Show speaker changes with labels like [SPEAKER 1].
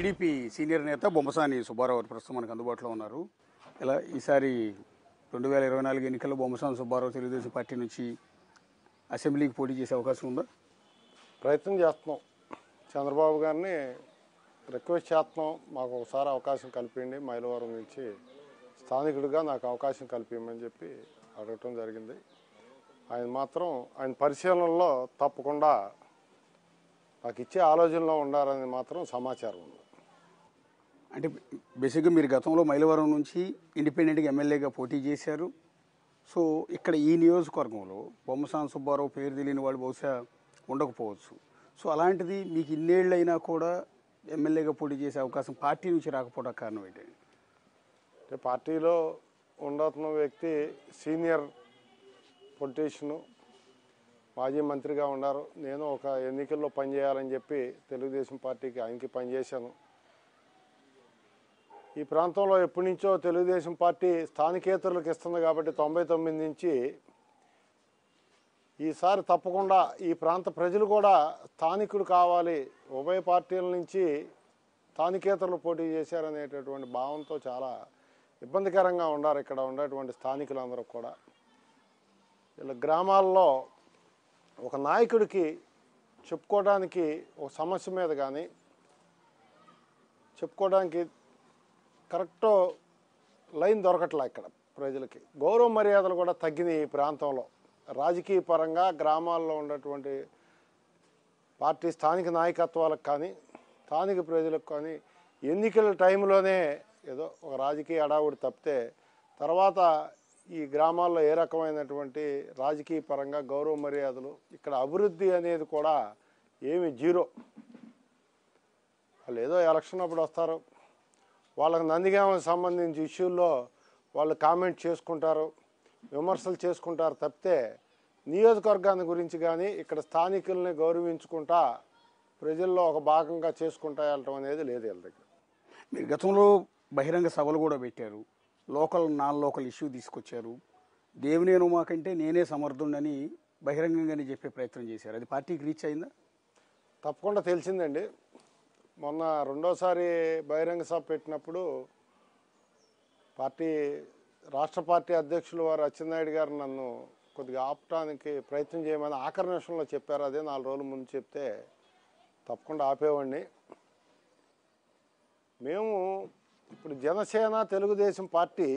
[SPEAKER 1] TDP senior నేత బొమ్మసాని సుబ్బారావు ప్రస్తుతం మనకు అందుబాటులో ఉన్నారు. ఇలా ఈసారి 2024 ఎన్నికల్లో బొమ్మసాని సుబ్బారావు తెలుగుదేశం పార్టీ నుంచి అసెంబ్లీకి పోటీ చేసే అవకాశం ఉందా?
[SPEAKER 2] ప్రయత్నం చేస్తున్నాం. చంద్రబాబు గారిని రిక్వెస్ట్ చేస్తున్నాం, మాకు ఒకసారి అవకాశం కల్పించండి, మైలవరం నుంచి స్థానికుడిగా నాకు అవకాశం కల్పించమని చెప్పి అడగటం జరిగింది. ఆయన మాత్రం ఆయన పరిశీలనలో తప్పకుండా నాకు ఇచ్చే ఆలోచనలో ఉండాలని మాత్రం సమాచారం ఉంది.
[SPEAKER 1] అంటే బేసిక్గా మీరు గతంలో మైలవరం నుంచి ఇండిపెండెంట్గా ఎమ్మెల్యేగా పోటీ చేశారు. సో ఇక్కడ ఈ నియోజకవర్గంలో బొమ్మసాని సుబ్బారావు పేరు తెలియని వాళ్ళు బహుశా ఉండకపోవచ్చు. సో అలాంటిది మీకు ఇన్నేళ్ళైనా కూడా ఎమ్మెల్యేగా పోటీ చేసే అవకాశం పార్టీ నుంచి రాకపోవడం కారణం ఏంటండి?
[SPEAKER 2] అంటే పార్టీలో ఉండతున్న వ్యక్తి సీనియర్ పొలిటీషియను, మాజీ మంత్రిగా ఉన్నారు. నేను ఒక ఎన్నికల్లో పనిచేయాలని చెప్పి తెలుగుదేశం పార్టీకి ఆయనకి పనిచేశాను. ఈ ప్రాంతంలో ఎప్పటి నుంచో తెలుగుదేశం పార్టీ స్థానికేతరులకు ఇస్తుంది కాబట్టి 99 నుంచి ఈసారి తప్పకుండా ఈ ప్రాంత ప్రజలు కూడా స్థానికులు కావాలి, ఉభయ పార్టీల నుంచి స్థానికేతరులు పోటీ చేశారనేటటువంటి భావంతో చాలా ఇబ్బందికరంగా ఉన్నారు ఇక్కడ ఉండేటువంటి స్థానికులందరూ కూడా. ఇలా గ్రామాల్లో ఒక నాయకుడికి చెప్పుకోవడానికి ఒక సమస్య మీద కానీ చెప్పుకోవడానికి కరెక్ట్ లైన్ దొరకట్లే. ఇక్కడ ప్రజలకి గౌరవ మర్యాదలు కూడా తగ్గినాయి. ఈ ప్రాంతంలో రాజకీయ పరంగా గ్రామాల్లో ఉన్నటువంటి పార్టీ స్థానిక నాయకత్వాలకు కానీ స్థానిక ప్రజలకు కానీ ఎన్నికల టైంలోనే ఏదో ఒక రాజకీయ అడావుడి తప్పితే తర్వాత ఈ గ్రామాల్లో ఏ రకమైనటువంటి రాజకీయ పరంగా గౌరవ మర్యాదలు, ఇక్కడ అభివృద్ధి అనేది కూడా ఏమి జీరో. వాళ్ళు ఏదో ఎలక్షన్ అప్పుడు వస్తారు, వాళ్ళకి నందిగామకు సంబంధించి ఇష్యూల్లో వాళ్ళు కామెంట్ చేసుకుంటారు, విమర్శలు చేసుకుంటారు తప్పితే నియోజకవర్గాన్ని గురించి కానీ ఇక్కడ స్థానికుల్ని గౌరవించుకుంటా ప్రజల్లో ఒక భాగంగా చేసుకుంటా వెళ్ళటం అనేది లేదు వీళ్ళ దగ్గర.
[SPEAKER 1] మీరు గతంలో బహిరంగ సభలు కూడా పెట్టారు, నాన్ లోకల్ ఇష్యూ తీసుకొచ్చారు. దేవినేను మాకంటే నేనే సమర్థుడని బహిరంగంగానే చెప్పే ప్రయత్నం చేశారు. అది పార్టీకి రీచ్ అయిందా?
[SPEAKER 2] తప్పకుండా తెలిసిందండి. మొన్న రెండోసారి బహిరంగ సభ పెట్టినప్పుడు రాష్ట్ర పార్టీ అధ్యక్షులు వారు అచ్చెన్నాయుడు గారు నన్ను కొద్దిగా ఆపటానికి ప్రయత్నం చేయమని ఆఖరి నిమిషంలో చెప్పారు. అదే 4 రోజుల ముందు చెప్తే తప్పకుండా ఆపేవాడిని. మేము ఇప్పుడు జనసేన తెలుగుదేశం పార్టీ